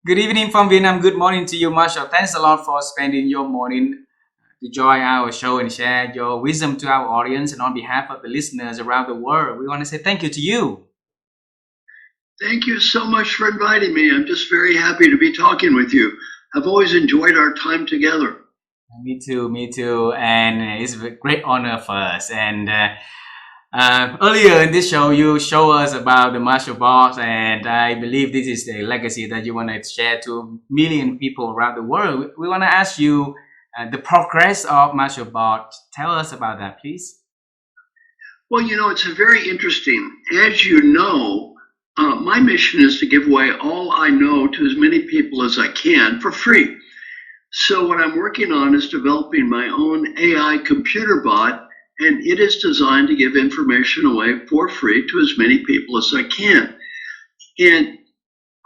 Good evening from Vietnam. Good morning to you, Marshall. Thanks a lot for spending your morning to join our show and share your wisdom to our audience. And on behalf of the listeners around the world, we want to say thank you to you. Thank you so much for inviting me. I'm just very happy to be talking with you. I've always enjoyed our time together. Me too, me too. And it's a great honor for us. And earlier in this show, you show us about the Marshall Boss, and I believe this is the legacy that you want to share to million people around the world. We want to ask you the progress of Marshall Boss. Tell us about that, please. Well, it's very interesting. As you know, my mission is to give away all I know to as many people as I can for free. So what I'm working on is developing my own AI computer bot, and it is designed to give information away for free to as many people as I can. And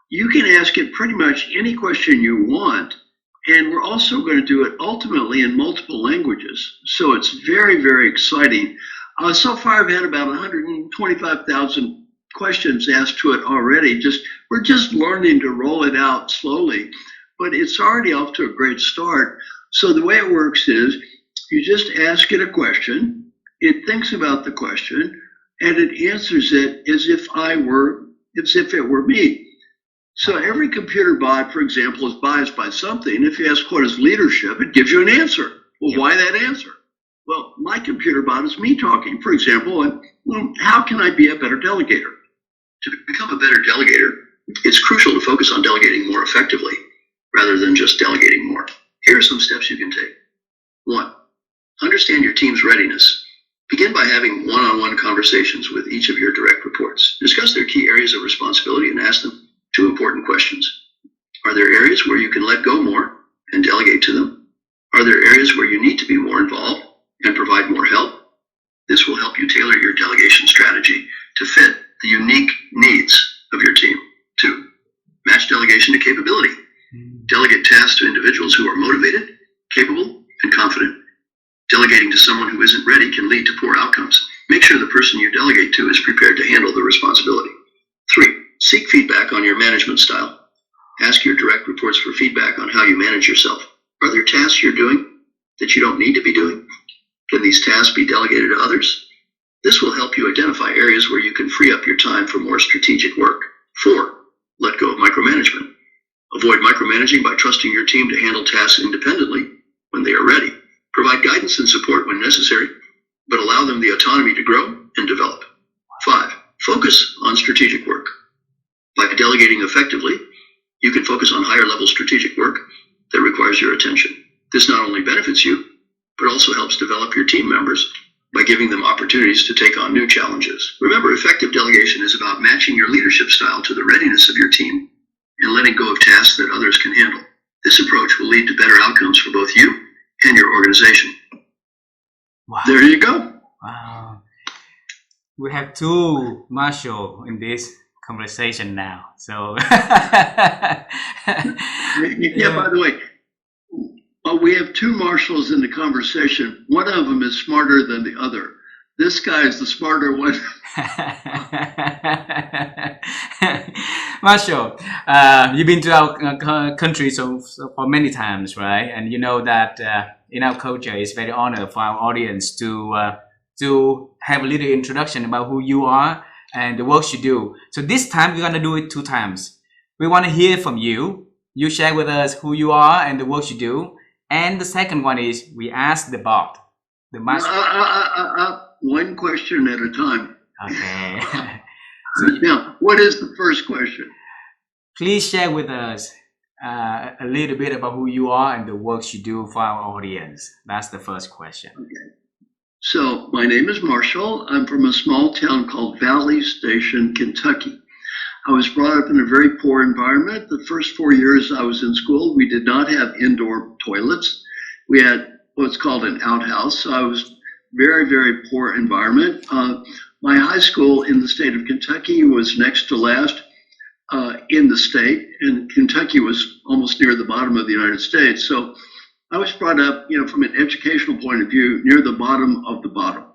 you can ask it pretty much any question you want, and we're also going to do it ultimately in multiple languages. So it's very, very exciting. So far, I've had about 125,000 questions asked to it already. We're just learning to roll it out slowly, but it's already off to a great start. So the way it works is you just ask it a question, it thinks about the question, and it answers it as if it were me. So every computer bot, for example, is biased by something. If you ask what is leadership, it gives you an answer. Well, why that answer? Well, my computer bot is me talking. For example, how can I be a better delegator? To become a better delegator, it's crucial to focus on delegating more effectively rather than just delegating more. Here are some steps you can take. 1. Understand your team's readiness. Begin by having one-on-one conversations with each of your direct reports. Discuss their key areas of responsibility and ask them 2 important questions. Are there areas where you can let go more and delegate to them? Are there areas where you need to be more involved and provide more help? This will help you tailor your delegation strategy to fit the unique needs of your team. 2, match delegation to capability. Delegate tasks to individuals who are motivated, capable, and confident. Delegating to someone who isn't ready can lead to poor outcomes. Make sure the person you delegate to is prepared to handle the responsibility. 3, seek feedback on your management style. Ask your direct reports for feedback on how you manage yourself. Are there tasks you're doing that you don't need to be doing? Can these tasks be delegated to others? This will help you identify areas where you can free up your time for more strategic work. 4, let go of micromanagement. Avoid micromanaging by trusting your team to handle tasks independently when they are ready. Provide guidance and support when necessary, but allow them the autonomy to grow and develop. 5, focus on strategic work. By delegating effectively, you can focus on higher level strategic work that requires your attention. This not only benefits you, but also helps develop your team members by giving them opportunities to take on new challenges. Remember, effective delegation is about matching your leadership style to the readiness of your team and letting go of tasks that others can handle. This approach will lead to better outcomes for both you and your organization. Wow. There you go. Wow. We have 2 Marshall in this conversation now. So yeah, by the way, we have 2 Marshalls in the conversation. One of them is smarter than the other. This guy is the smarter one. Marshall, you've been to our country so for many times, right? And you know that in our culture, it's very honored for our audience to have a little introduction about who you are and the work you do. So this time we're gonna do it 2 times. We want to hear from you. You share with us who you are and the work you do. And the second one is we ask the bot, the Marshall. One question at a time. Okay. So, now, what is the first question? Please share with us a little bit about who you are and the works you do for our audience. That's the first question. Okay. So my name is Marshall. I'm from a small town called Valley Station, Kentucky. I was brought up in a very poor environment. The first 4 years I was in school, we did not have indoor toilets. We had what's called an outhouse. So I was very, very poor environment. My high school in the state of Kentucky was next to last in the state, and Kentucky was almost near the bottom of the United States. So I was brought up, from an educational point of view, near the bottom of the bottom.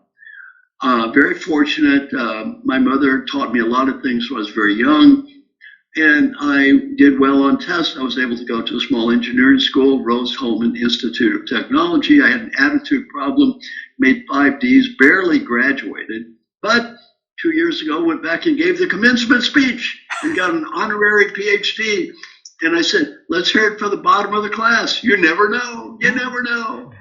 Very fortunate. My mother taught me a lot of things when I was very young, And I did well on tests. I was able to go to a small engineering school, Rose-Hulman Institute of Technology. I had an attitude problem, made 5 Ds, barely graduated. But 2 years ago, went back and gave the commencement speech and got an honorary PhD. And I said, let's hear it for the bottom of the class. You never know. You never know.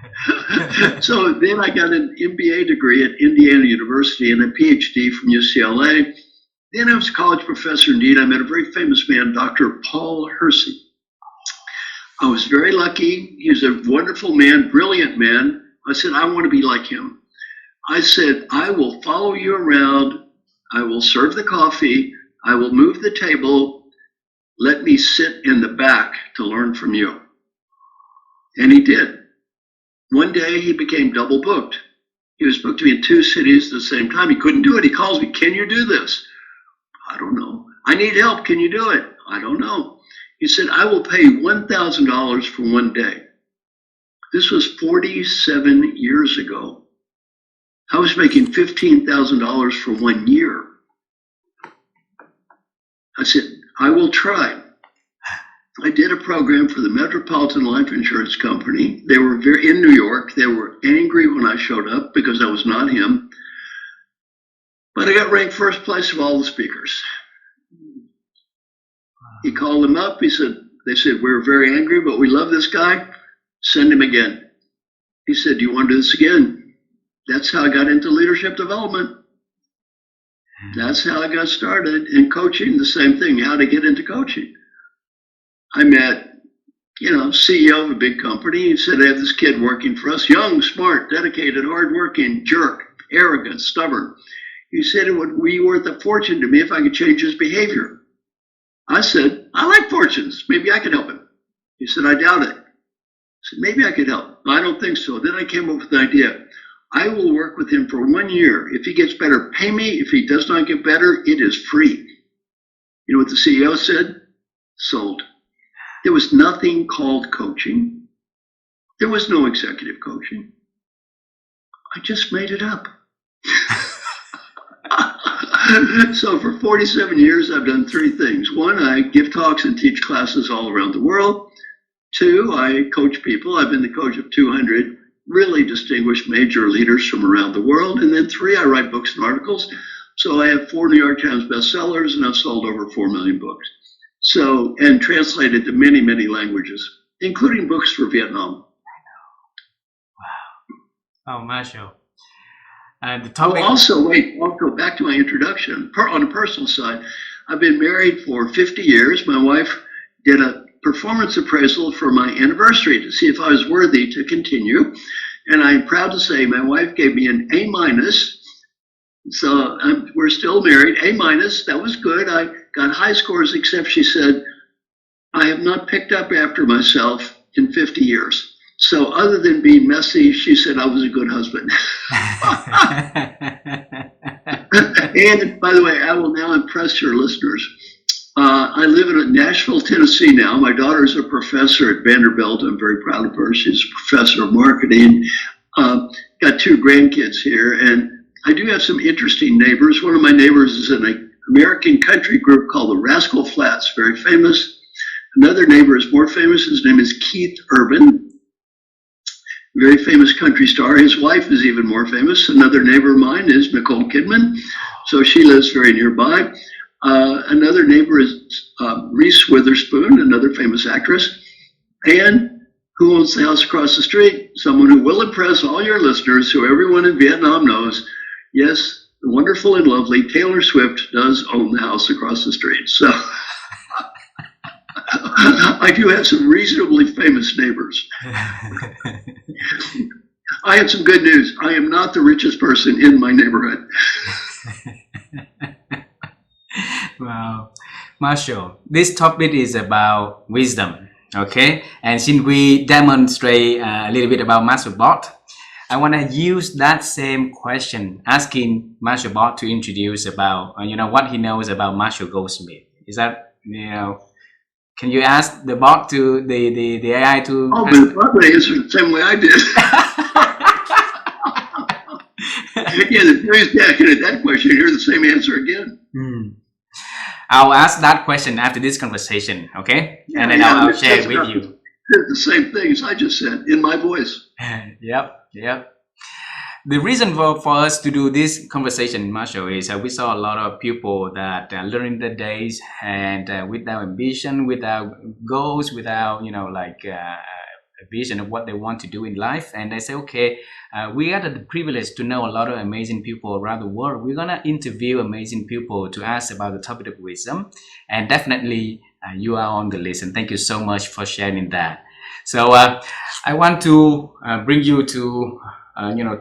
So then I got an MBA degree at Indiana University and a PhD from UCLA. Then I was a college professor. Indeed, I met a very famous man, Dr. Paul Hersey. I was very lucky. He was a wonderful man, brilliant man. I said, I want to be like him. I said, I will follow you around. I will serve the coffee. I will move the table. Let me sit in the back to learn from you. And he did. One day he became double booked. He was booked to be in 2 cities at the same time. He couldn't do it. He calls me, can you do this? I don't know. I need help. Can you do it? I don't know. He said, I will pay you $1,000 for one day. This was 47 years ago. I was making $15,000 for 1 year. I said, I will try. I did a program for the Metropolitan Life Insurance Company. They were in New York. They were angry when I showed up because I was not him. But I got ranked first place of all the speakers. He called them up. They said, we're very angry, but we love this guy. Send him again. He said, do you want to do this again? That's how I got into leadership development. That's how I got started. In coaching, the same thing, how to get into coaching. I met, CEO of a big company. He said, I have this kid working for us, young, smart, dedicated, hardworking, jerk, arrogant, stubborn. He said it would be worth a fortune to me if I could change his behavior. I said, I like fortunes. Maybe I could help him. He said, I doubt it. I said, maybe I could help. I don't think so. Then I came up with an idea. I will work with him for 1 year. If he gets better, pay me. If he does not get better, it is free. You know what the CEO said? Sold. There was nothing called coaching. There was no executive coaching. I just made it up. So for 47 years, I've done 3 things. 1, I give talks and teach classes all around the world. 2, I coach people. I've been the coach of 200 really distinguished major leaders from around the world. And then 3, I write books and articles. So I have 4 New York Times bestsellers, and I've sold over 4 million books. So, and translated to many, many languages, including books for Vietnam. Wow. Oh, Marshall. The topic. topic. I'll go back to my introduction. On a personal side, I've been married for 50 years. My wife did a performance appraisal for my anniversary to see if I was worthy to continue. And I'm proud to say my wife gave me an A-. So we're still married, A-. That was good. I got high scores, except she said, I have not picked up after myself in 50 years. So other than being messy, she said I was a good husband. And by the way, I will now impress your listeners. I live in Nashville, Tennessee now. My daughter is a professor at Vanderbilt. I'm very proud of her. She's a professor of marketing. Got 2 grandkids here. And I do have some interesting neighbors. One of my neighbors is in an American country group called the Rascal Flatts, very famous. Another neighbor is more famous. His name is Keith Urban, very famous country star. His wife is even more famous. Another neighbor of mine is Nicole Kidman, so she lives very nearby. Another neighbor is Reese Witherspoon, another famous actress. And who owns the house across the street? Someone who will impress all your listeners, who everyone in Vietnam knows. Yes, the wonderful and lovely Taylor Swift does own the house across the street. So I do have some reasonably famous neighbors. I have some good news. I am not the richest person in my neighborhood. Wow. Marshall, this topic is about wisdom, okay? And since we demonstrate a little bit about Marshall Bot, I want to use that same question, asking Marshall Bot to introduce about, what he knows about Marshall Goldsmith. Is that, can you ask the bot to the AI to? Oh, but the bot would answer the same way I did. Yeah, the curious guy can at that question hear the same answer again. I'll ask that question after this conversation, okay? Yeah, And then I'll share it with you. The same things I just said in my voice. Yep. The reason for us to do this conversation, Marshall, is we saw a lot of people that learning the days and without ambition, without goals, without a vision of what they want to do in life, and they say, okay, we got the privilege to know a lot of amazing people around the world. We're gonna interview amazing people to ask about the topic of wisdom, and definitely you are on the list. And thank you so much for sharing that. So I want to bring you to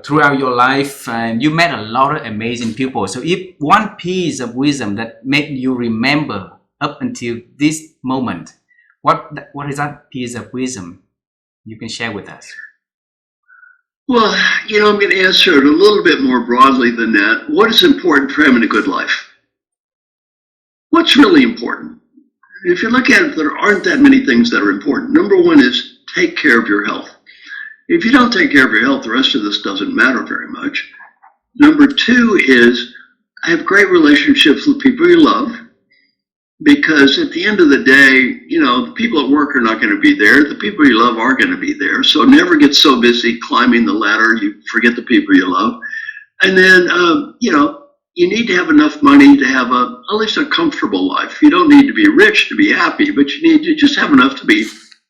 throughout your life, and you met a lot of amazing people. So if one piece of wisdom that made you remember up until this moment, what is that piece of wisdom you can share with us? Well, I'm going to answer it a little bit more broadly than that. What is important for having a good life? What's really important? If you look at it, there aren't that many things that are important. Number one is take care of your health. If you don't take care of your health, the rest of this doesn't matter very much. Number two is have great relationships with people you love, because at the end of the day, the people at work are not going to be there. The people you love are going to be there. So never get so busy climbing the ladder you forget the people you love. And then, you need to have enough money to have at least a comfortable life. You don't need to be rich to be happy, but you need to just have enough to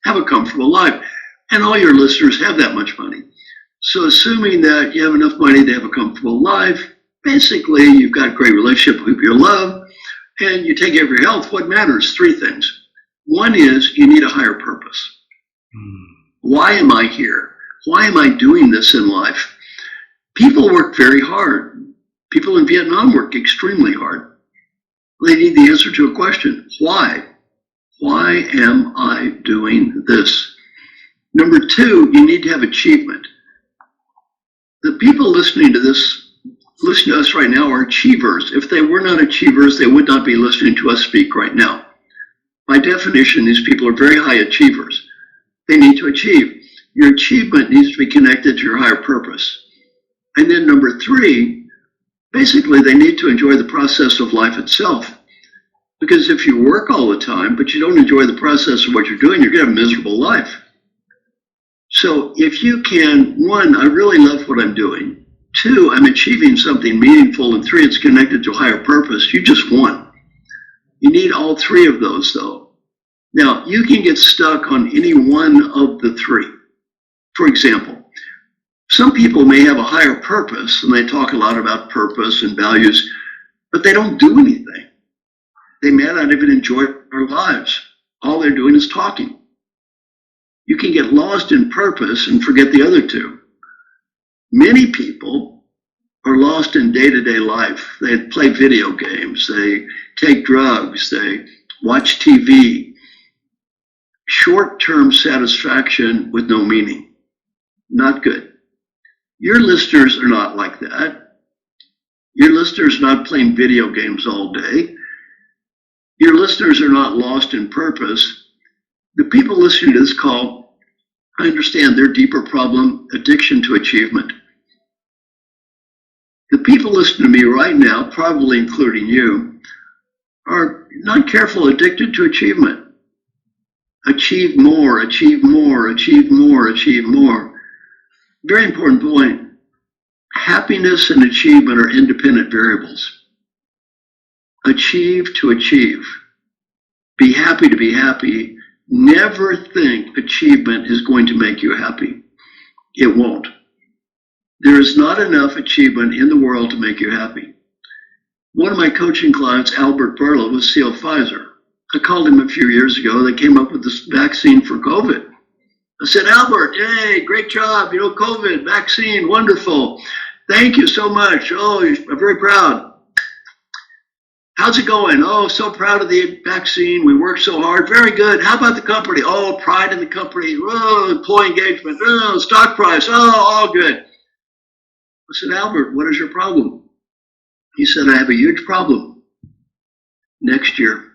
have a comfortable life. And all your listeners have that much money. So assuming that you have enough money to have a comfortable life, basically you've got a great relationship with your love, and you take care of your health. What matters? Three things. One is you need a higher purpose. Why am I here? Why am I doing this in life? People work very hard. People in Vietnam work extremely hard. They need the answer to a question. Why? Why am I doing this? Number two, you need to have achievement. The people listening to us right now are achievers. If they were not achievers, they would not be listening to us speak right now. By definition, these people are very high achievers. They need to achieve. Your achievement needs to be connected to your higher purpose. And then number three, basically they need to enjoy the process of life itself. Because if you work all the time, but you don't enjoy the process of what you're doing, you're going to have a miserable life. So if you can, one, I really love what I'm doing. Two, I'm achieving something meaningful. And three, it's connected to a higher purpose. You just won. You need all three of those, though. Now, you can get stuck on any one of the three. For example, some people may have a higher purpose, and they talk a lot about purpose and values, but they don't do anything. They may not even enjoy their lives. All they're doing is talking. You can get lost in purpose and forget the other two. Many people are lost in day-to-day life. They play video games, they take drugs, they watch TV. Short-term satisfaction with no meaning. Not good. Your listeners are not like that. Your listeners are not playing video games all day. Your listeners are not lost in purpose. The people listening to this call, I understand their deeper problem, addiction to achievement. The people listening to me right now, probably including you, are not careful, addicted to achievement. Achieve more, achieve more, achieve more, achieve more. Very important point. Happiness and achievement are independent variables. Achieve to achieve. Be happy to be happy. Never think achievement is going to make you happy. It won't. There is not enough achievement in the world to make you happy. One of my coaching clients, Albert Berla, was CEO of Pfizer. I called him a few years ago. They came up with this vaccine for COVID. I said, Albert, hey, great job. COVID, vaccine, wonderful. Thank you so much. Oh, I'm very proud. How's it going? Oh, so proud of the vaccine. We worked so hard. Very good. How about the company? Oh, pride in the company. Oh, employee engagement. Oh, stock price. Oh, all good. I said, Albert, what is your problem? He said, I have a huge problem. Next year.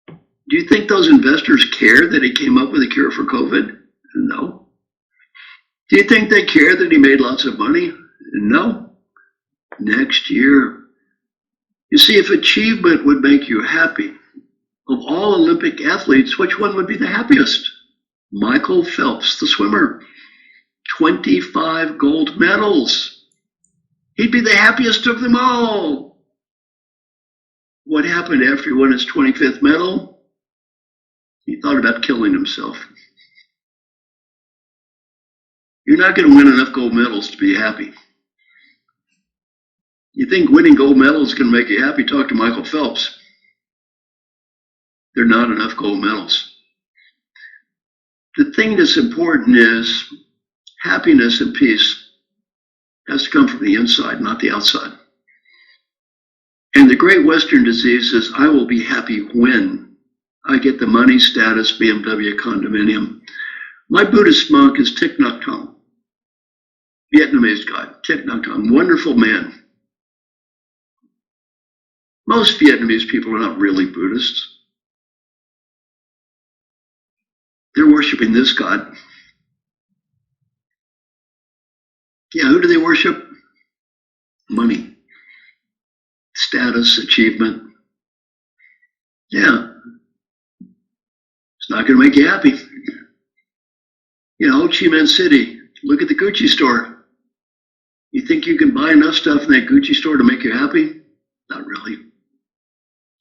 Do you think those investors care that he came up with a cure for COVID? No. Do you think they care that he made lots of money? No. Next year. You see, if achievement would make you happy, of all Olympic athletes, which one would be the happiest? Michael Phelps, the swimmer. 25 gold medals. He'd be the happiest of them all. What happened after he won his 25th medal? He thought about killing himself. You're not going to win enough gold medals to be happy. You think winning gold medals can make you happy? Talk to Michael Phelps. There are not enough gold medals. The thing that's important is happiness and peace has to come from the inside, not the outside. And the great Western disease is, I will be happy when I get the money, status, BMW, condominium. My Buddhist monk is Thich Nhat Hanh, Vietnamese guy. Thich Nhat Hanh, wonderful man. Most Vietnamese people are not really Buddhists. They're worshiping this God. Yeah, who do they worship? Money, status, achievement. Yeah, it's not going to make you happy. You know, Ho Chi Minh City, look at the Gucci store. You think you can buy enough stuff in that Gucci store to make you happy? Not really.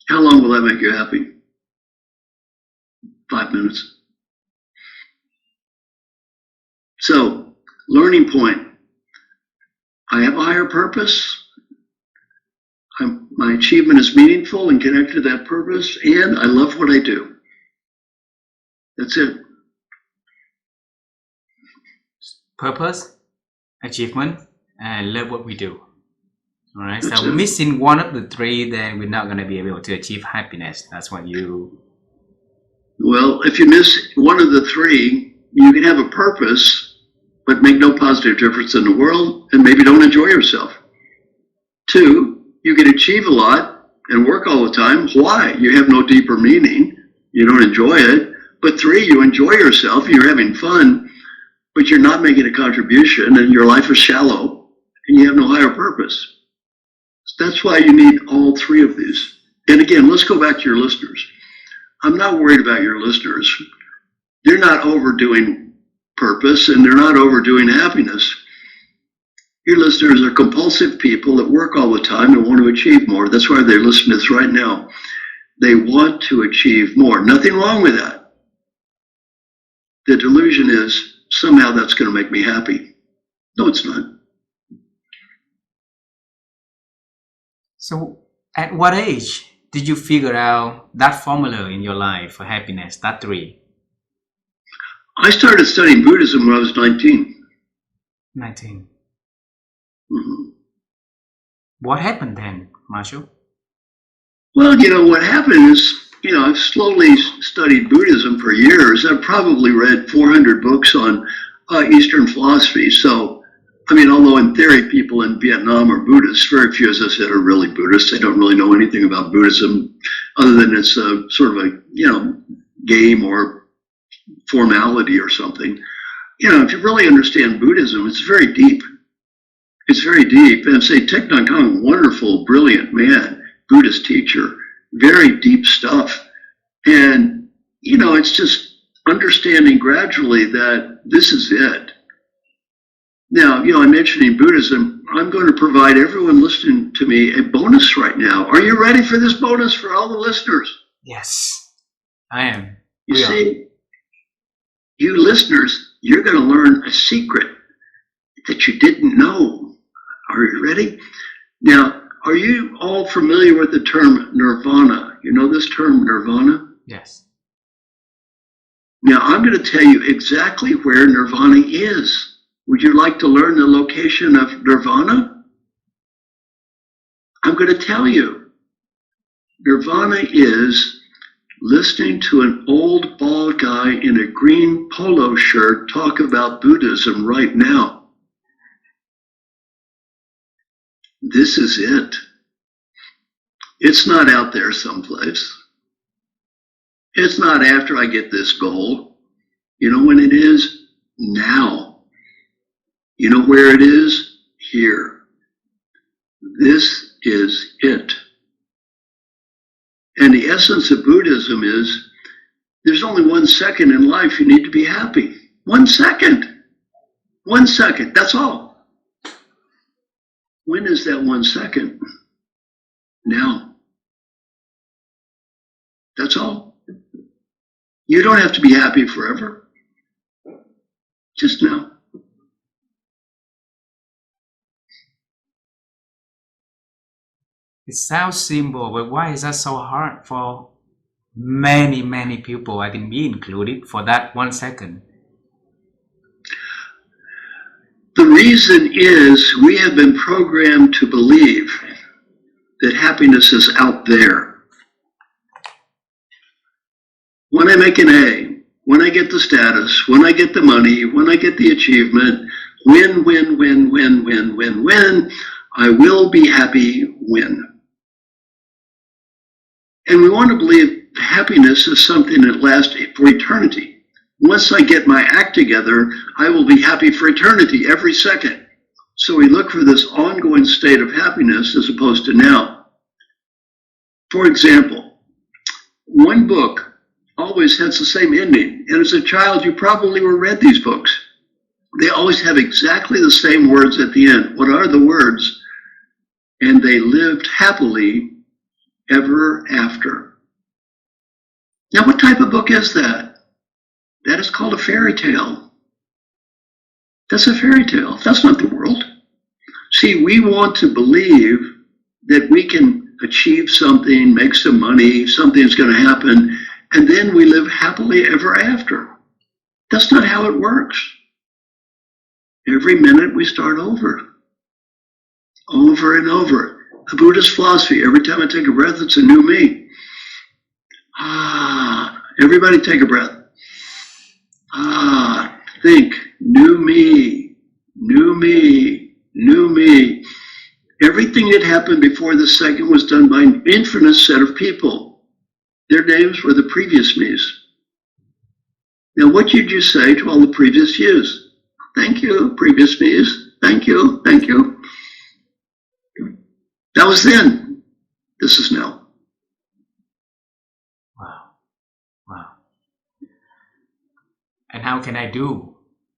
How long will that make you happy? 5 minutes. So, learning point. I have a higher purpose. My achievement is meaningful and connected to that purpose, and I love what I do. That's it. Purpose, achievement, and love what we do. All right. That's So it. missing one of the three, then we're not going to be able to achieve happiness. That's what you. Well, if you miss one of the three, you can have a purpose, but make no positive difference in the world, and maybe don't enjoy yourself. 2, you can achieve a lot and work all the time. Why? You have no deeper meaning. You don't enjoy it. But 3, you enjoy yourself. You're having fun, but you're not making a contribution, and your life is shallow, and you have no higher purpose. So that's why you need all 3 of these. And again, let's go back to your listeners. I'm not worried about your listeners. They're not overdoing purpose, and they're not overdoing happiness. Your listeners are compulsive people that work all the time and want to achieve more. That's why they're listening to this right now. They want to achieve more. Nothing wrong with that. The delusion is somehow that's going to make me happy. No, it's not. So, at what age did you figure out that formula in your life for happiness, that 3? I started studying Buddhism when I was 19. 19. Mm-hmm. What happened then, Marshall? Well, you know, what happened is, I've slowly studied Buddhism for years. I've probably read 400 books on Eastern philosophy. So, although in theory people in Vietnam are Buddhists, very few of us that are really Buddhists. They don't really know anything about Buddhism other than it's a sort of a, game or formality or something. If you really understand Buddhism, it's very deep. It's very deep. And say Thich Nhat Hanh, wonderful, brilliant man, Buddhist teacher, very deep stuff. And, it's just understanding gradually that this is it. Now, I'm mentioning Buddhism. I'm going to provide everyone listening to me a bonus right now. Are you ready for this bonus for all the listeners? Yes, I am. You see, you listeners, you're going to learn a secret that you didn't know. Are you ready? Now, are you all familiar with the term nirvana? You know this term, nirvana? Yes. Now, I'm going to tell you exactly where nirvana is. Would you like to learn the location of nirvana? I'm going to tell you. Nirvana is listening to an old bald guy in a green polo shirt talk about Buddhism right now. This is it. It's not out there someplace. It's not after I get this goal. You know when it is? Now. You know where it is? Here. This is it. And the essence of Buddhism is there's only 1 second in life you need to be happy. 1 second. 1 second. That's all. When is that 1 second? Now. That's all. You don't have to be happy forever. Just now. It sounds simple, but why is that so hard for many, many people, I think me included, for that 1 second? The reason is we have been programmed to believe that happiness is out there. When I make an A, when I get the status, when I get the money, when I get the achievement, when, I will be happy when. And we want to believe happiness is something that lasts for eternity. Once I get my act together, I will be happy for eternity every second. So we look for this ongoing state of happiness as opposed to now. For example, one book always has the same ending. And as a child, you probably read these books. They always have exactly the same words at the end. What are the words? And they lived happily ever after. Now, what type of book is that? That is called a fairy tale. That's a fairy tale. That's not the world. See, we want to believe that we can achieve something, make some money, something's going to happen, and then we live happily ever after. That's not how it works. Every minute we start over and over. The Buddhist philosophy, every time I take a breath, it's a new me. Everybody take a breath. Think, new me, new me, new me. Everything that happened before the second was done by an infinite set of people. Their names were the previous me's. Now, what did you say to all the previous yous? Thank you, previous me's. Thank you, thank you. That was then. This is now. Wow. And how can I do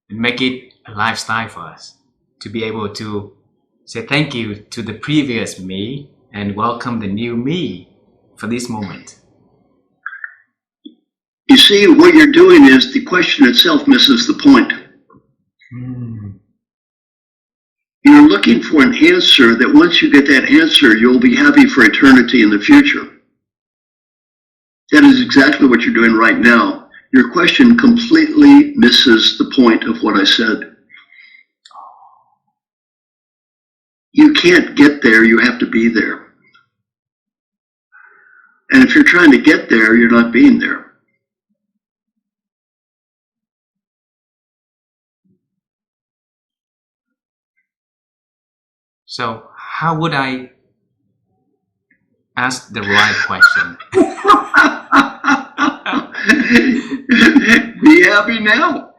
and make it a lifestyle for us to be able to say thank you to the previous me and welcome the new me for this moment? You see, what you're doing is the question itself misses the point. You're looking for an answer that once you get that answer, you'll be happy for eternity in the future. That is exactly what you're doing right now. Your question completely misses the point of what I said. You can't get there, you have to be there. And if you're trying to get there, you're not being there. So how would I ask the right question? Be happy now.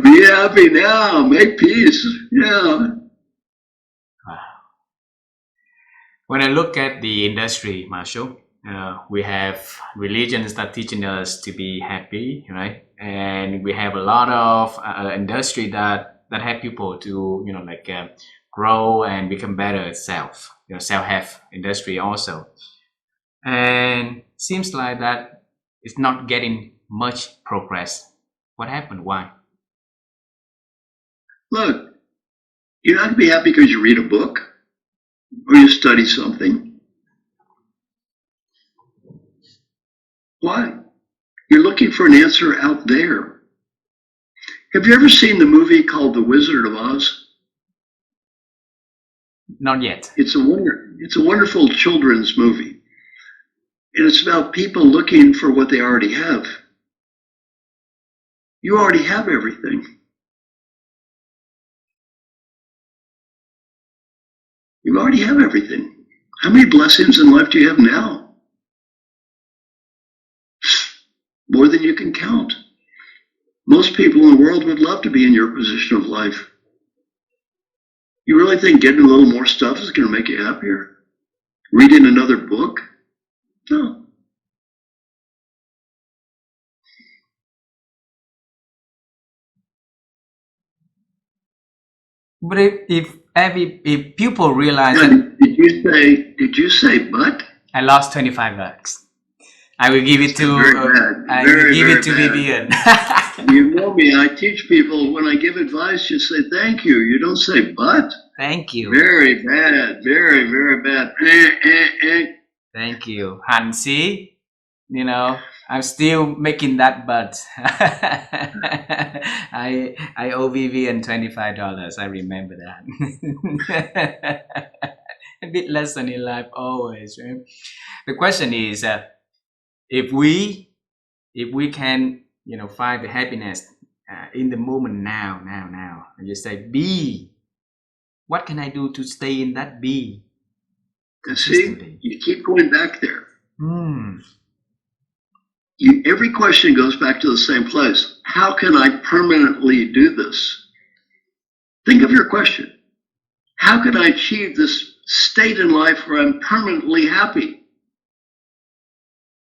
Be happy now. Make peace. Yeah. When I look at the industry, Marshall, we have religions that teaching us to be happy, right? And we have a lot of industry that help people to grow and become better self. Self-help industry also, and seems like that it's not getting much progress. What happened? Why? Look, you're not going to be happy because you read a book or you study something. Why? You're looking for an answer out there. Have you ever seen the movie called The Wizard of Oz? Not yet. It's a wonderful children's movie. And it's about people looking for what they already have. You already have everything. You already have everything. How many blessings in life do you have now? More than you can count. Most people in the world would love to be in your position of life. You really think getting a little more stuff is going to make you happier? Reading another book? No. But if people realize Yeah, that did you say but? I lost $25, I will give it to Very bad. I will Very, give very it to bad. Vivian. You know me, I teach people when I give advice, you say thank you. You don't say but. Thank you. Very bad. Very, very bad. Thank you. And see, you know, I'm still making that but. I owe Vivian $25. I remember that. A bit lesson in life always, right? The question is, if we can, you know, find the happiness in the moment now, and you say be, what can I do to stay in that be consistently? See, you keep going back there. Hmm. Every question goes back to the same place. How can I permanently do this? Think of your question. How can I achieve this state in life where I'm permanently happy?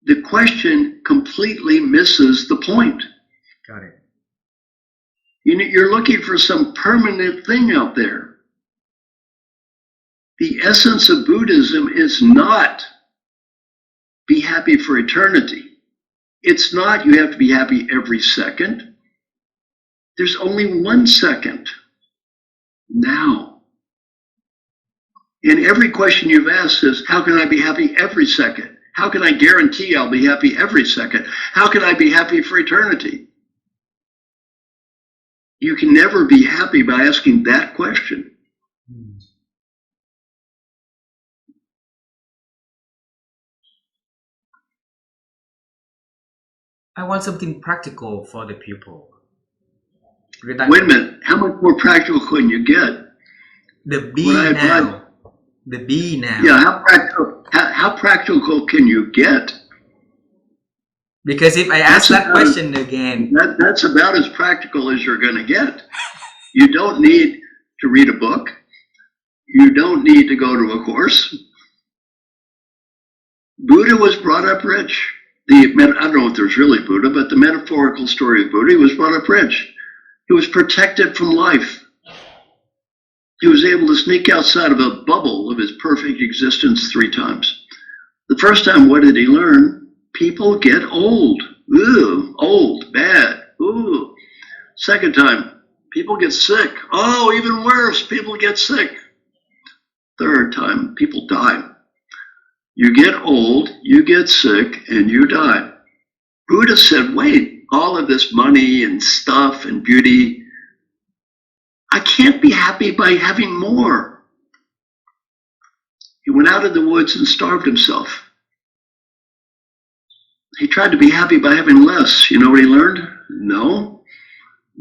The question completely misses the point. Got it. You're looking for some permanent thing out there. The essence of Buddhism is not be happy for eternity. It's not you have to be happy every second. There's only 1 second. Now. And every question you've asked is, how can I be happy every second? How can I guarantee I'll be happy every second? How can I be happy for eternity? You can never be happy by asking that question. I want something practical for the people. Wait a minute. How much more practical can you get? The be now. The be now. Yeah, how practical can you get? Because if I ask that question again, that's about as practical as you're going to get. You don't need to read a book. You don't need to go to a course. Buddha was brought up rich. I don't know if there's really Buddha, but the metaphorical story of Buddha, he was brought up rich. He was protected from life. He was able to sneak outside of a bubble of his perfect existence 3 times. The first time, what did he learn? People get old. Ooh, old, bad. Ooh. Second time, people get sick. Oh, even worse, people get sick. Third time, people die. You get old, you get sick, and you die. Buddha said, wait, all of this money and stuff and beauty, I can't be happy by having more. He went out in the woods and starved himself. He tried to be happy by having less. You know what he learned? No,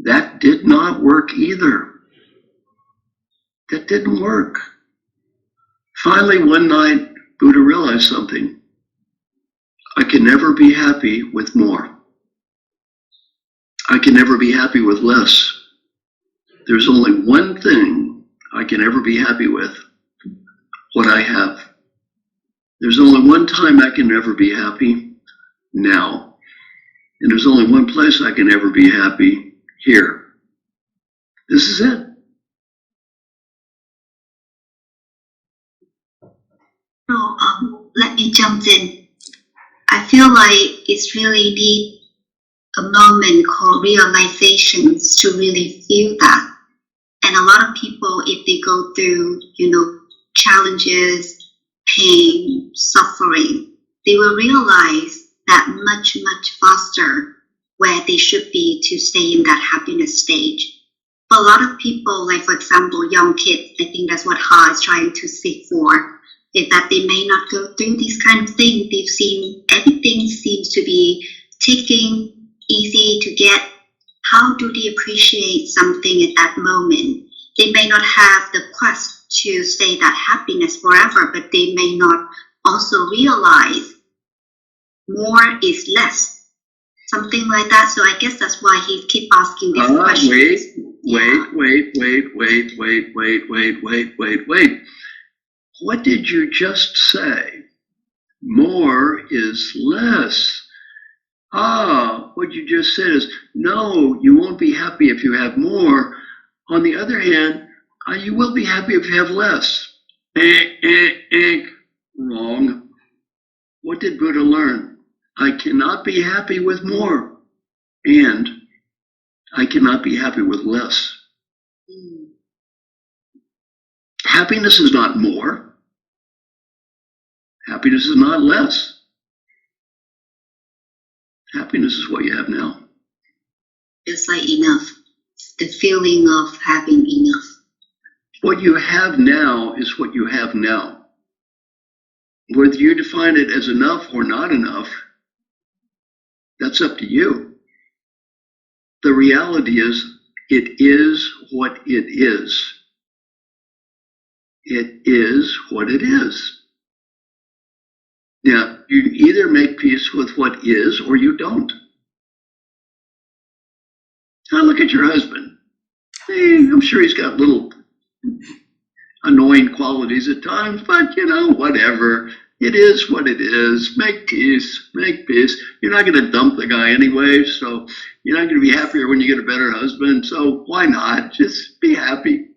that did not work either. That didn't work. Finally, one night, Buddha realized something. I can never be happy with more. I can never be happy with less. There's only one thing I can ever be happy with, what I have. There's only one time I can ever be happy, now. And there's only one place I can ever be happy, here. This is it. So let me jump in. I feel like it's really need a moment called realizations to really feel that. And a lot of people, if they go through, challenges, pain, suffering, they will realize that much, much faster where they should be to stay in that happiness stage. But a lot of people, like for example, young kids, I think that's what Ha is trying to seek for, is that they may not go through these kind of things. They've seen everything seems to be taking easy to get. How do they appreciate something at that moment? They may not have the quest to stay that happiness forever, but they may not also realize more is less. Something like that. So I guess that's why he keep asking these questions. Wait. What did you just say? More is less. What you just said is, no, you won't be happy if you have more. On the other hand, you will be happy if you have less. Wrong. What did Buddha learn? I cannot be happy with more, and I cannot be happy with less. Happiness is not more. Happiness is not less. Happiness is what you have now. It's like enough. The feeling of having enough. What you have now is what you have now. Whether you define it as enough or not enough, that's up to you. The reality is, it is what it is. It is what it is. Now, you either make peace with what is or you don't. Now look at your husband. I'm sure he's got little annoying qualities at times, but whatever. It is what it is. Make peace. Make peace. You're not going to dump the guy anyway, so you're not going to be happier when you get a better husband, so why not? Just be happy.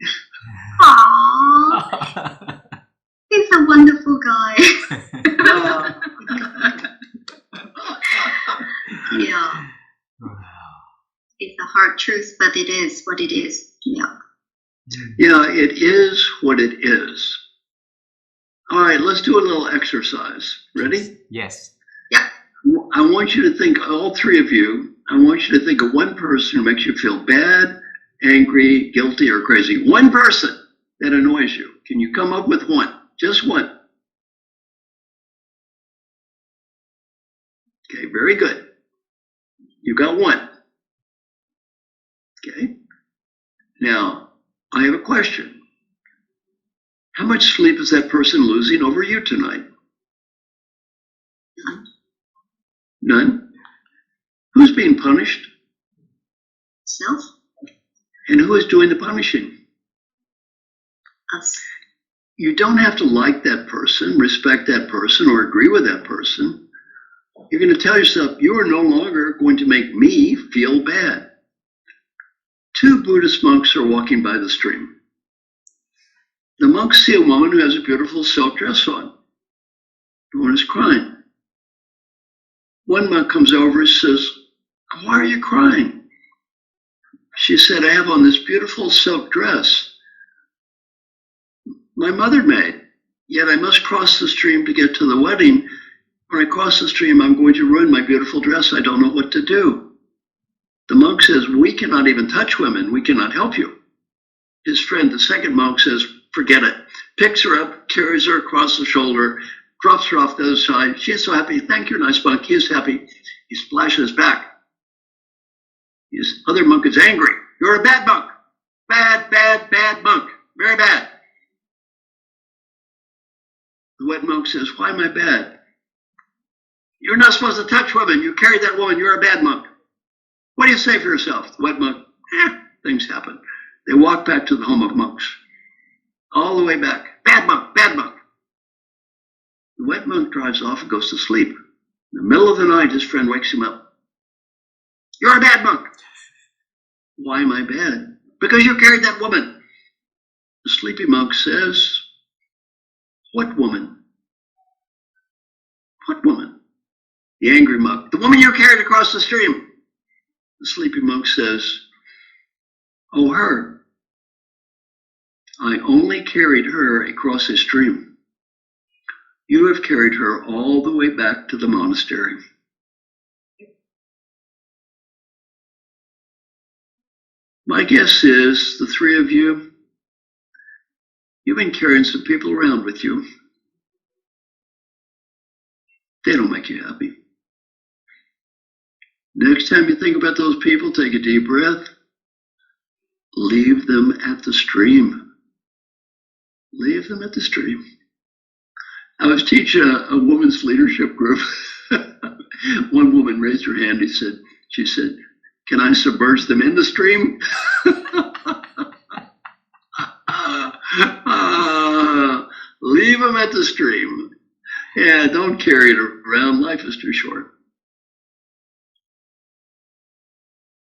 Aww. He's a wonderful guy. Yeah. It's a hard truth, but it is what it is. Yeah. Yeah, it is what it is. All right, let's do a little exercise. Ready? Yes. Yeah. I want you to think, all three of you, I want you to think of one person who makes you feel bad, angry, guilty, or crazy. One person that annoys you. Can you come up with one? Just one. Okay, very good. You got one. Okay. Now, I have a question. How much sleep is that person losing over you tonight? None. None? Who's being punished? Self? And who is doing the punishing? Us. You don't have to like that person, respect that person, or agree with that person. You're going to tell yourself, you are no longer going to make me feel bad. Two Buddhist monks are walking by the stream. The monks see a woman who has a beautiful silk dress on. The woman is crying. One monk comes over and says, why are you crying? She said, I have on this beautiful silk dress my mother made, yet I must cross the stream to get to the wedding. When I cross the stream, I'm going to ruin my beautiful dress. I don't know what to do. The monk says, we cannot even touch women. We cannot help you. His friend, the second monk, says, forget it. Picks her up, carries her across the shoulder, drops her off the other side. She is so happy. Thank you, nice monk. He is happy. He splashes back. His other monk is angry. You're a bad monk. Bad, bad, bad monk. Very bad. The wet monk says, why am I bad? You're not supposed to touch women. You carried that woman. You're a bad monk. What do you say for yourself? The wet monk, things happen. They walk back to the home of monks. All the way back. Bad monk, bad monk. The wet monk drives off and goes to sleep. In the middle of the night, his friend wakes him up. You're a bad monk. Why am I bad? Because you carried that woman. The sleepy monk says, what woman? What woman? The angry monk, the woman you carried across the stream. The sleepy monk says, oh, her. I only carried her across a stream. You have carried her all the way back to the monastery. My guess is the three of you, you've been carrying some people around with you. They don't make you happy. Next time you think about those people, take a deep breath. Leave them at the stream. Leave them at the stream. I was teaching a women's leadership group. One woman raised her hand. She said, can I submerge them in the stream? Leave swim at the stream. Yeah, don't carry it around. Life is too short.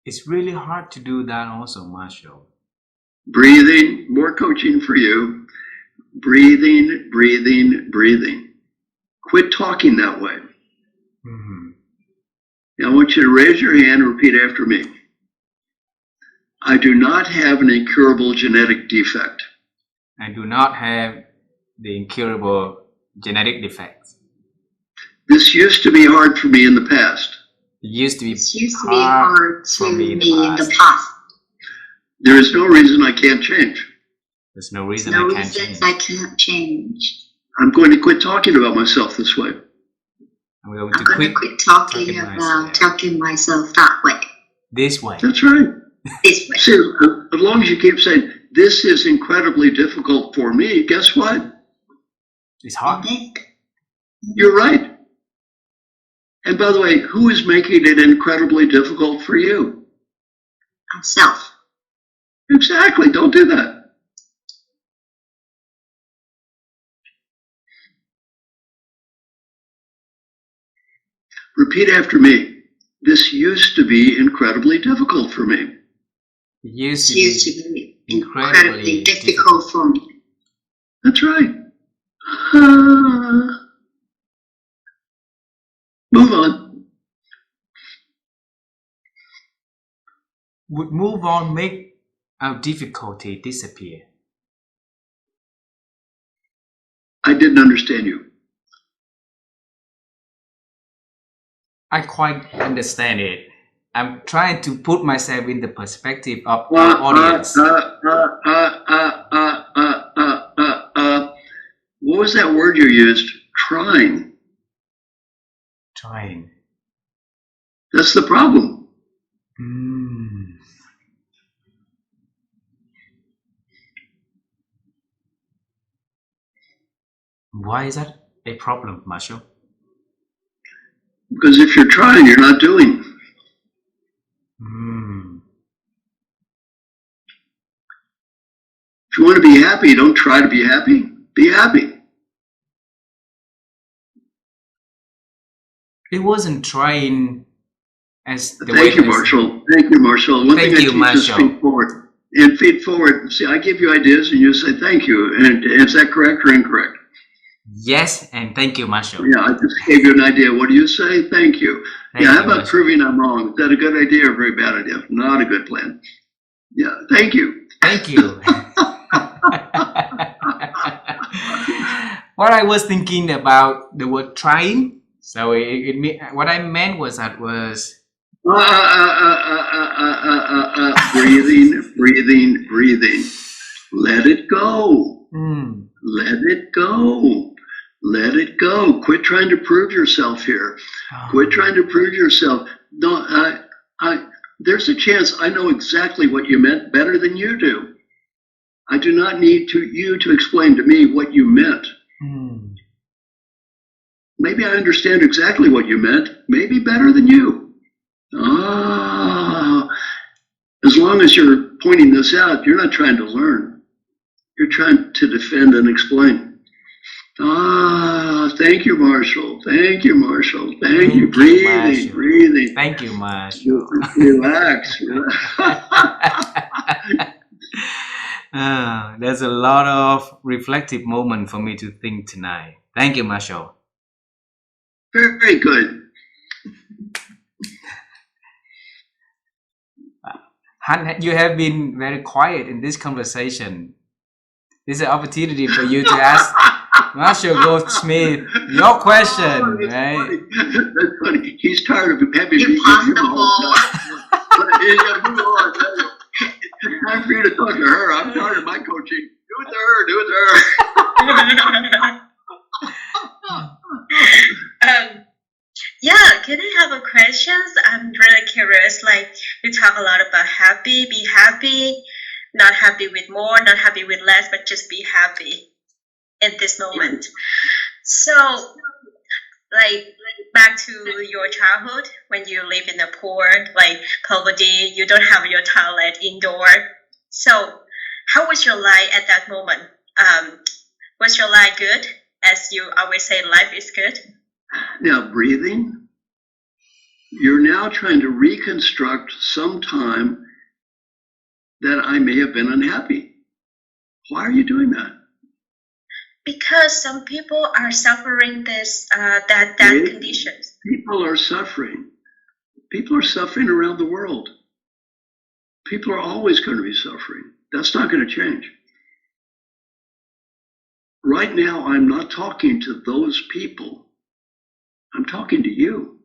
It's really hard to do that also, Marshall. Breathing, more coaching for you. Breathing, breathing, breathing. Quit talking that way. Mm-hmm. Now, I want you to raise your hand and repeat after me. I do not have an incurable genetic defect. I do not have the incurable genetic defects. This used to be hard for me in the past. It used to be hard for to me me in the past. There is no reason I can't change. There's no reason No I can't reasons change. I can't change. I'm going to quit talking about myself this way. I'm going I'm to going to quit quit talking talking about myself. talking myself that way. this way. That's right. This way. See, as long as you keep saying, this is incredibly difficult for me, guess what? It's hard. You're right. And by the way, who is making it incredibly difficult for you? Ourself. Exactly. Don't do that. Repeat after me. This used to be incredibly difficult for me. It used It to used be to be incredibly incredibly difficult for me. That's right. Move on. Would move on make our difficulty disappear? I didn't understand you. I quite understand it. I'm trying to put myself in the perspective of our audience. What was that word you used? Trying. Trying. That's the problem. Why is that a problem, Marshall? Because if you're trying, you're not doing. If you want to be happy, don't try to be happy. Be happy. It wasn't trying as the way. Thank you, Marshall. Thank you, Marshall. One thing I teach is feed forward. And feed forward. See, I give you ideas and you say thank you. And is that correct or incorrect? Yes, and thank you, Marshall. Yeah, I just gave you an idea. What do you say? Thank you. Thank How you, about Marshall. proving I'm wrong? Is that a good idea or a very bad idea? Not a good plan. Yeah, thank you. Thank you. What I was thinking about the word trying. So what I meant was that was breathing, breathing, breathing. Let it go. Let it go. Let it go. Quit trying to prove yourself here. Quit trying to prove yourself. No, there's a chance I know exactly what you meant better than you do. I do not need you to explain to me what you meant. Maybe I understand exactly what you meant, maybe better than you. As long as you're pointing this out, you're not trying to learn. You're trying to defend and explain. Thank you, Marshall. Thank you, Marshall. Thank you. Breathing, Marshall. breathing. Thank you, Marshall. Relax. There's a lot of reflective moment for me to think tonight. Thank you, Marshall. Very good. Han, you have been very quiet in this conversation. This is an opportunity for you to ask Marshall Goldsmith your question, right? Funny. That's funny. He's tired of having You me pass give the him all ball. time. But he's got to move on. Time for you to talk to her. I'm tired of my coaching. Do it to her. Do it to her. Yeah, can I have a questions? I'm really curious. Like, you talk a lot about happy, be happy, not happy with more, not happy with less, but just be happy in this moment. So, like back to your childhood when you live in a poor, like poverty, you don't have your toilet indoor. So, how was your life at that moment? Was your life good? as you always say, life is good. Now, breathing, you're now trying to reconstruct some time that I may have been unhappy. Why are you doing that? Because some people are suffering this that Right? conditions. People are suffering. People are suffering around the world. People are always going to be suffering. That's not going to change. Right now, I'm not talking to those people. I'm talking to you.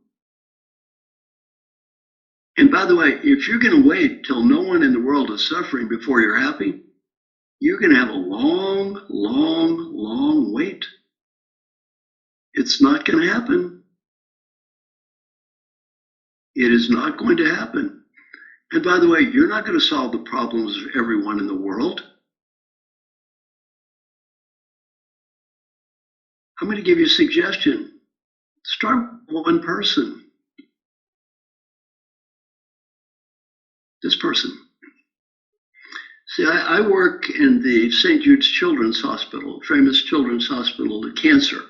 And by the way, if you're going to wait till no one in the world is suffering before you're happy, you're going to have a long, long, long wait. It's not going to happen. It is not going to happen. And by the way, you're not going to solve the problems of everyone in the world. I'm going to give you a suggestion. Start with one person. This person. See, I work in the St. Jude's Children's Hospital, famous children's hospital to cancer.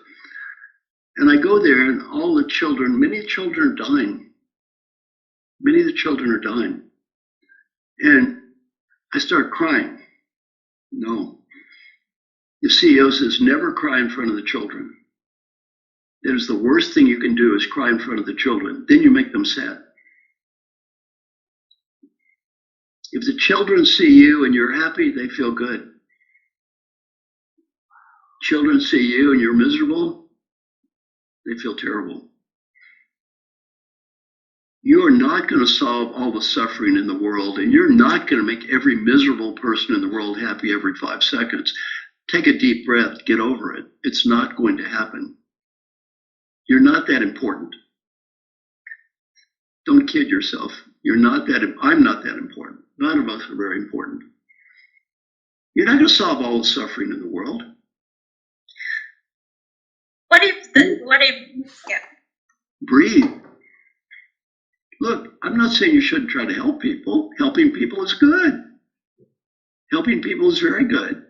And I go there and all the children, many children are dying. Many of the children are dying. And I start crying. No. The CEO says, never cry in front of the children. That is the worst thing you can do is cry in front of the children. Then you make them sad. If the children see you and you're happy, they feel good. Children see you and you're miserable, they feel terrible. You are not going to solve all the suffering in the world, and you're not going to make every miserable person in the world happy every 5 seconds. Take a deep breath, get over it. It's not going to happen. You're not that important. Don't kid yourself. I'm not that important. None of us are very important. You're not going to solve all the suffering in the world. What if yeah. Breathe. Look, I'm not saying you shouldn't try to help people. Helping people is good. Helping people is very good.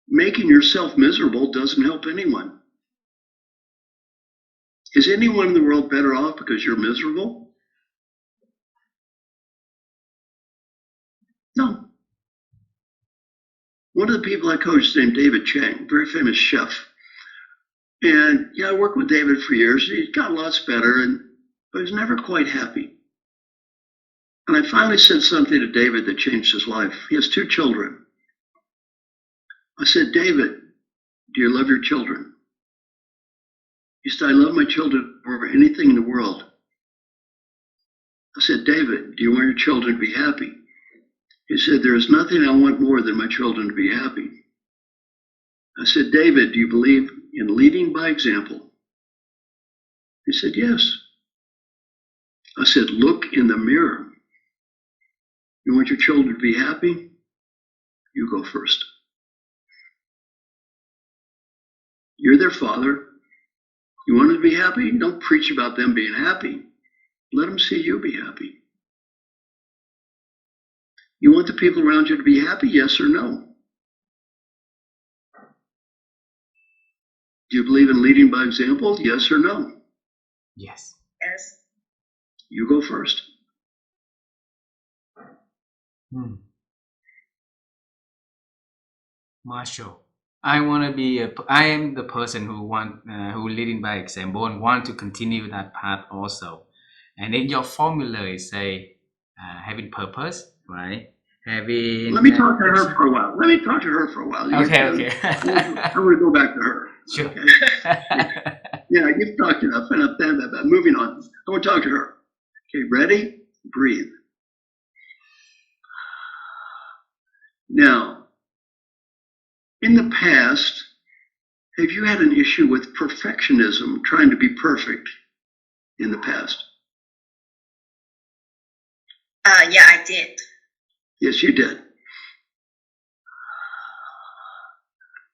Making yourself miserable doesn't help anyone. Is anyone in the world better off because you're miserable? No. One of the people I coached is named David Chang, very famous chef. And yeah, I worked with David for years. He got lots better, but he's never quite happy. And I finally said something to David that changed his life. He has 2 children. I said, David, do you love your children? He said, I love my children over anything in the world. I said, David, do you want your children to be happy? He said, there is nothing I want more than my children to be happy. I said, David, do you believe in leading by example? He said, yes. I said, look in the mirror. You want your children to be happy? You go first. You're their father. You want them to be happy? Don't preach about them being happy. Let them see you be happy. You want the people around you to be happy? Yes or no? Do you believe in leading by example? Yes or no? Yes. Yes. You go first. Marshall, I am the person who leading by example and want to continue that path also. And in your formula, you say having purpose, right? Having. Let me talk to her for a while. Okay. I'm going to go back to her. Sure. Okay? Yeah, you've talked enough. Moving on. I want to talk to her. Okay, ready? Breathe. Now, in the past, have you had an issue with perfectionism, trying to be perfect in the past? Yeah, I did. Yes, you did.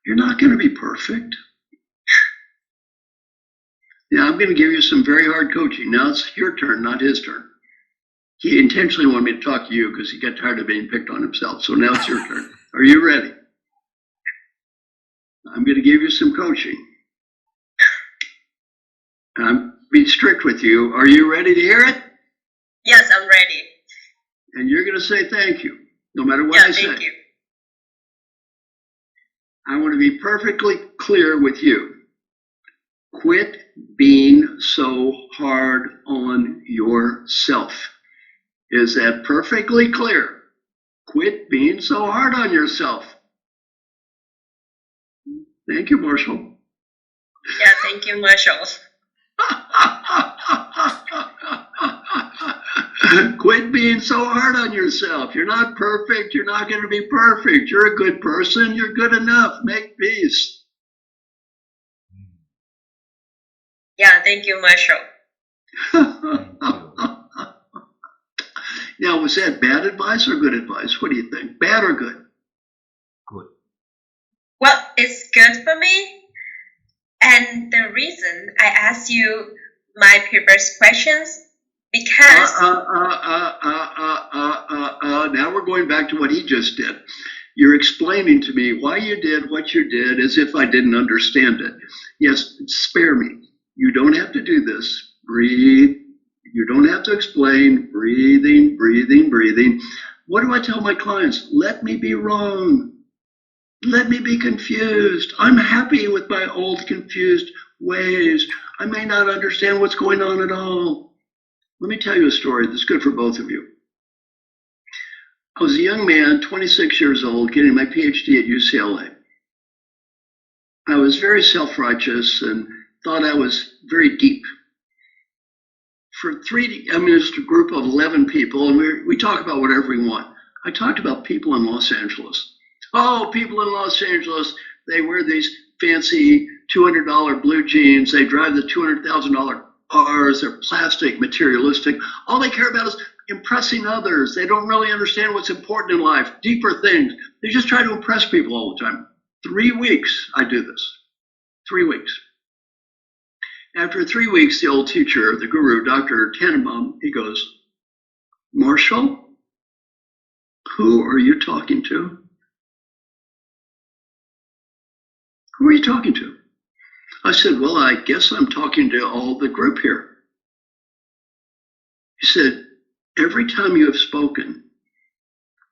You're not going to be perfect. Yeah, I'm going to give you some very hard coaching. Now it's your turn, not his turn. He intentionally wanted me to talk to you because he got tired of being picked on himself. So now it's your turn. Are you ready? I'm going to give you some coaching. I'm being strict with you. Are you ready to hear it? Yes, I'm ready. And you're going to say thank you, no matter what Yeah, I say. thank you. I want to be perfectly clear with you. Quit being so hard on yourself. Is that perfectly clear? Quit being so hard on yourself. Thank you, Marshall. Yeah, thank you, Marshall. Quit being so hard on yourself. You're not perfect. You're not going to be perfect. You're a good person. You're good enough. Make peace. Yeah, thank you, Marshall. Now, was that bad advice or good advice? What do you think? Bad or good? Good. Well, it's good for me. And the reason I asked you my previous questions, because now we're going back to what he just did. You're explaining to me why you did what you did as if I didn't understand it. Yes, spare me. You don't have to do this. Breathe. You don't have to explain. Breathing, breathing, breathing. What do I tell my clients? Let me be wrong. Let me be confused. I'm happy with my old confused ways. I may not understand what's going on at all. Let me tell you a story that's good for both of you. I was a young man, 26 years old, getting my PhD at UCLA. I was very self-righteous and thought I was very deep. It's a group of 11 people, and we talk about whatever we want. I talked about people in Los Angeles. Oh, people in Los Angeles, they wear these fancy $200 blue jeans. They drive the $200,000 cars. They're plastic, materialistic. All they care about is impressing others. They don't really understand what's important in life, deeper things. They just try to impress people all the time. 3 weeks I do this. 3 weeks. After 3 weeks, the old teacher, the guru, Dr. Tannenbaum, he goes, Marshall, who are you talking to? Who are you talking to? I said, well, I guess I'm talking to all the group here. He said, every time you have spoken,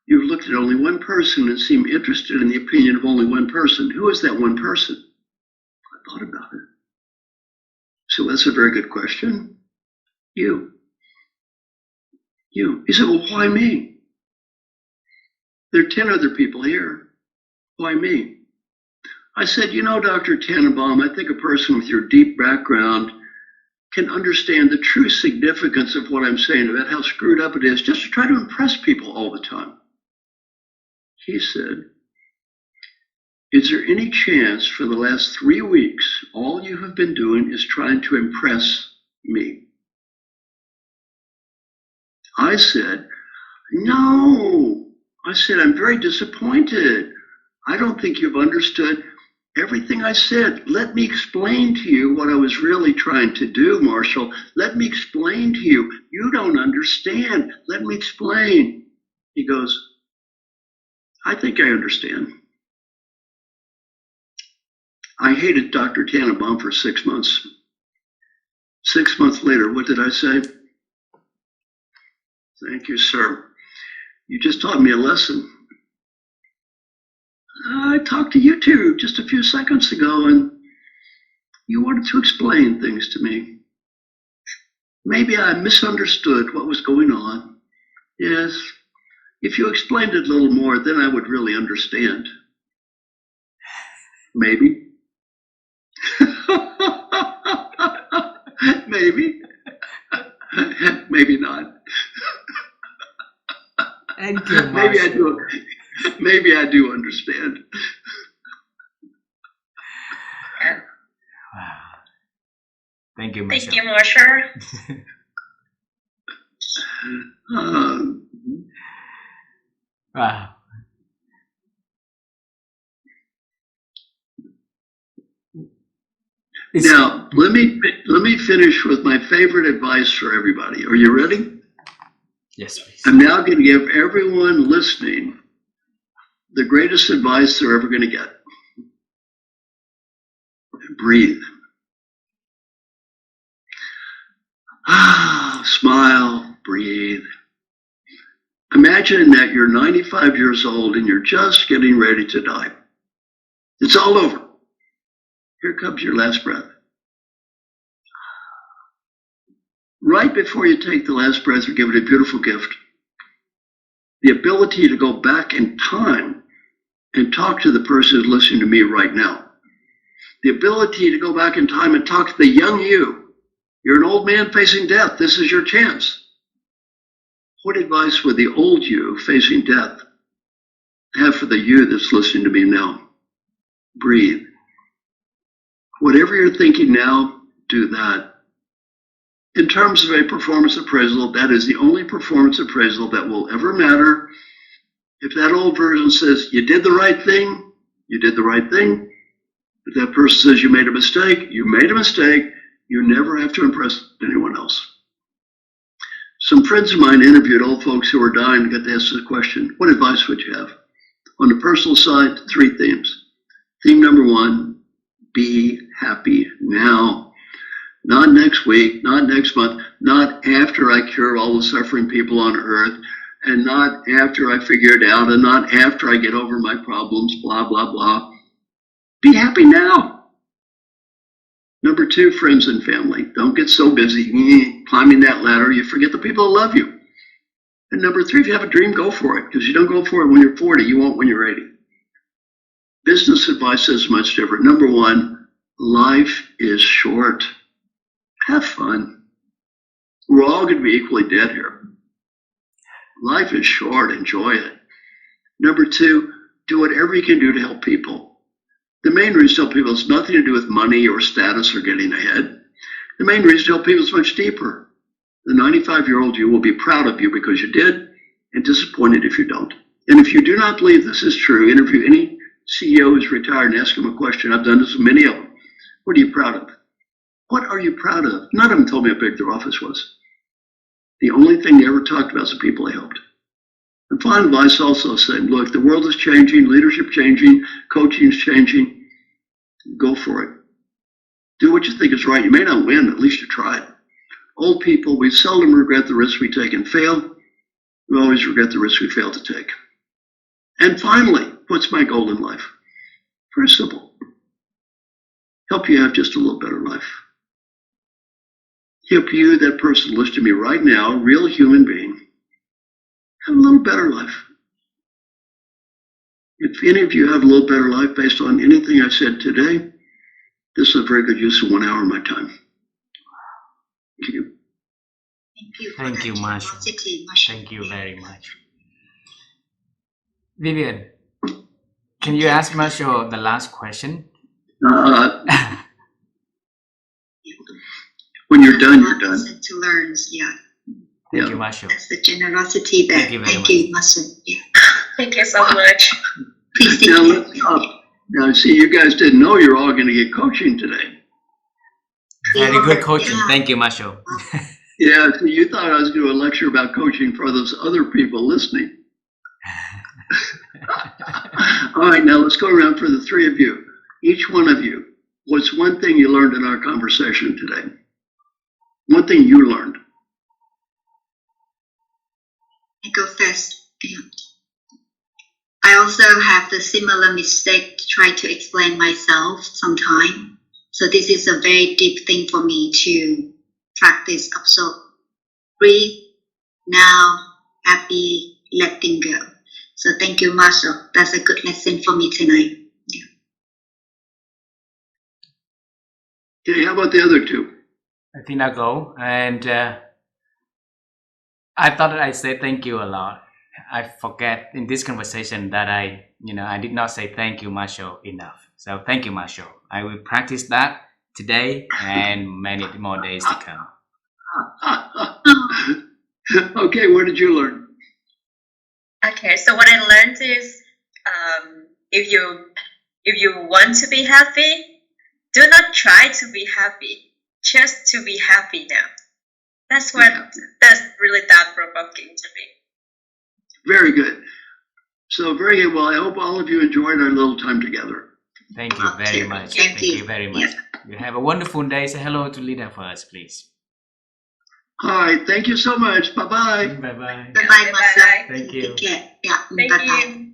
you've looked at only one person and seemed interested in the opinion of only one person. Who is that one person? I thought about it. So that's a very good question. You. He said, well, why me? There are 10 other people here. Why me? I said, Dr. Tannenbaum, I think a person with your deep background can understand the true significance of what I'm saying about how screwed up it is just to try to impress people all the time. He said, is there any chance for the last 3 weeks, all you have been doing is trying to impress me? I said, no. I said, I'm very disappointed. I don't think you've understood everything I said. Let me explain to you what I was really trying to do, Marshall. Let me explain to you. You don't understand. Let me explain. He goes, I think I understand. I hated Dr. Tannenbaum for 6 months. 6 months later, what did I say? Thank you, sir. You just taught me a lesson. I talked to you two just a few seconds ago, and you wanted to explain things to me. Maybe I misunderstood what was going on. Yes, if you explained it a little more, then I would really understand. Maybe. Maybe. Maybe not. Thank you, Maybe I do. Maybe I do understand. Wow. Thank you, Marshall. Thank you, Marshall. Wow. Now, let me finish with my favorite advice for everybody. Are you ready? Yes, please. I'm now going to give everyone listening the greatest advice they're ever going to get. breathe. Smile, breathe. Imagine that you're 95 years old and you're just getting ready to die. It's all over. Here comes your last breath. Right before you take the last breath, you're given a beautiful gift. The ability to go back in time and talk to the person who's listening to me right now. The ability to go back in time and talk to the young you. You're an old man facing death. This is your chance. What advice would the old you facing death have for the you that's listening to me now? Breathe. Whatever you're thinking now, do that. In terms of a performance appraisal, that is the only performance appraisal that will ever matter. If that old version says you did the right thing, you did the right thing. If that person says you made a mistake, you made a mistake. You never have to impress anyone else. Some friends of mine interviewed old folks who were dying and got to ask the question, what advice would you have? On the personal side, 3 themes. Theme number 1, be happy now. Not next week, not next month, not after I cure all the suffering people on earth, and not after I figure it out, and not after I get over my problems, blah, blah, blah. Be happy now. Number 2, friends and family. Don't get so busy climbing that ladder, you forget the people that love you. And number 3, if you have a dream, go for it, because you don't go for it when you're 40, you won't when you're 80. Business advice is much different. Number 1, life is short. Have fun. We're all going to be equally dead here. Life is short. Enjoy it. Number 2, do whatever you can do to help people. The main reason to help people has nothing to do with money or status or getting ahead. The main reason to help people is much deeper. The 95-year-old you will be proud of you because you did, and disappointed if you don't. And if you do not believe this is true, interview any CEO who's retired and ask them a question. I've done this with many of them. What are you proud of? What are you proud of? None of them told me how big their office was. The only thing they ever talked about is the people they helped. And final advice also saying, look, the world is changing, leadership changing, coaching is changing. Go for it. Do what you think is right. You may not win, at least you tried. Old people, we seldom regret the risks we take and fail. We always regret the risks we fail to take. And finally, what's my goal in life? Very simple. Help you have just a little better life. Help you, that person listening to me right now, a real human being, have a little better life. If any of you have a little better life based on anything I said today, this is a very good use of 1 hour of my time. Thank you. Thank you, Marshall. Thank you very much. Vivian, can you ask Marshall the last question? When you're done, you're done. To learn, yeah. Thank you, Marshall. That's the generosity there. Thank you very Thank you, Marshall. Yeah. Thank you so much. Please take Now, care. now, see, you guys didn't know you're all going to get coaching today. Very good coaching. Thank you, Marshall. Yeah, so you thought I was going to lecture about coaching for those other people listening. All right, now let's go around for the 3 of you. Each one of you, what's one thing you learned in our conversation today? One thing you learned. I go first. Yeah. I also have the similar mistake to try to explain myself sometime. So this is a very deep thing for me to practice. So breathe, now, happy, letting go. So thank you, Marshall. That's a good lesson for me tonight. Yeah. Okay, how about the other 2? I think I'll go. And I thought that I said thank you a lot. I forget in this conversation that I did not say thank you, Marshall, enough. So thank you, Marshall. I will practice that today and many more days to come. Okay, what did you learn? Okay, so what I learned is, if you want to be happy, do not try to be happy. Just to be happy now. That's really thought-provoking to me. Very good. So very good. Well, I hope all of you enjoyed our little time together. Thank you very Okay. much. Thank you. Very much. You have a wonderful day. Say hello to Lida first, please. All right. Thank you so much. Bye bye. Bye bye. Bye bye, Marcel. Thank you. Take care. Yeah. Thank Bye bye. you.